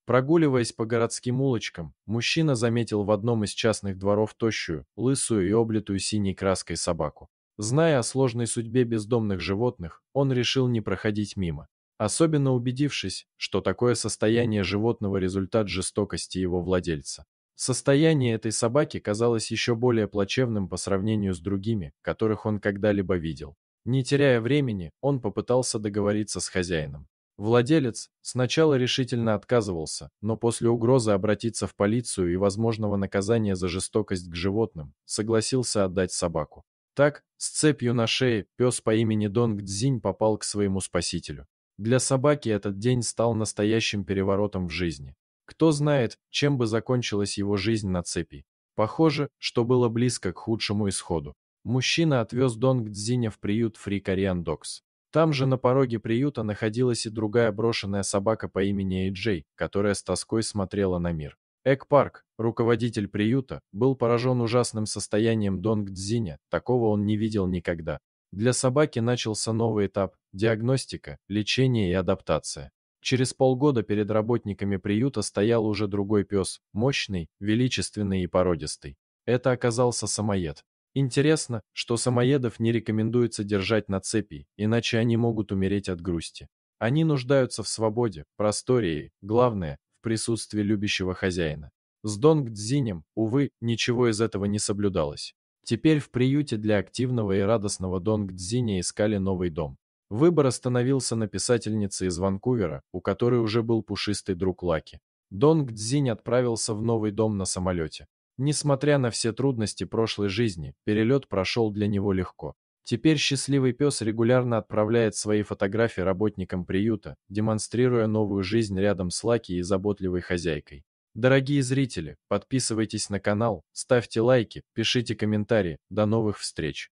Прогуливаясь по городским улочкам, мужчина заметил в одном из частных дворов тощую, лысую и облитую синей краской собаку. Зная о сложной судьбе бездомных животных, он решил не проходить мимо. Особенно убедившись, что такое состояние животного – результат жестокости его владельца. Состояние этой собаки казалось еще более плачевным по сравнению с другими, которых он когда-либо видел. Не теряя времени, он попытался договориться с хозяином. Владелец сначала решительно отказывался, но после угрозы обратиться в полицию и возможного наказания за жестокость к животным, согласился отдать собаку. Так, с цепью на шее, пес по имени Донг Цзинь попал к своему спасителю. Для собаки этот день стал настоящим переворотом в жизни. Кто знает, чем бы закончилась его жизнь на цепи. Похоже, что было близко к худшему исходу. Мужчина отвез Донг Цзиня в приют Free Korean Dogs. Там же на пороге приюта находилась и другая брошенная собака по имени Эйджей, которая с тоской смотрела на мир. Эк Парк, руководитель приюта, был поражен ужасным состоянием Донг Цзиня, такого он не видел никогда. Для собаки начался новый этап – диагностика, лечение и адаптация. Через полгода перед работниками приюта стоял уже другой пес, мощный, величественный и породистый. Это оказался самоед. Интересно, что самоедов не рекомендуется держать на цепи, иначе они могут умереть от грусти. Они нуждаются в свободе, просторе и, главное, в присутствии любящего хозяина. С Донг Цзинем, увы, ничего из этого не соблюдалось. Теперь в приюте для активного и радостного Донг Цзиня искали новый дом. Выбор остановился на писательнице из Ванкувера, у которой уже был пушистый друг Лаки. Донг Цзинь отправился в новый дом на самолете. Несмотря на все трудности прошлой жизни, перелет прошел для него легко. Теперь счастливый пес регулярно отправляет свои фотографии работникам приюта, демонстрируя новую жизнь рядом с Лаки и заботливой хозяйкой. Дорогие зрители, подписывайтесь на канал, ставьте лайки, пишите комментарии. До новых встреч!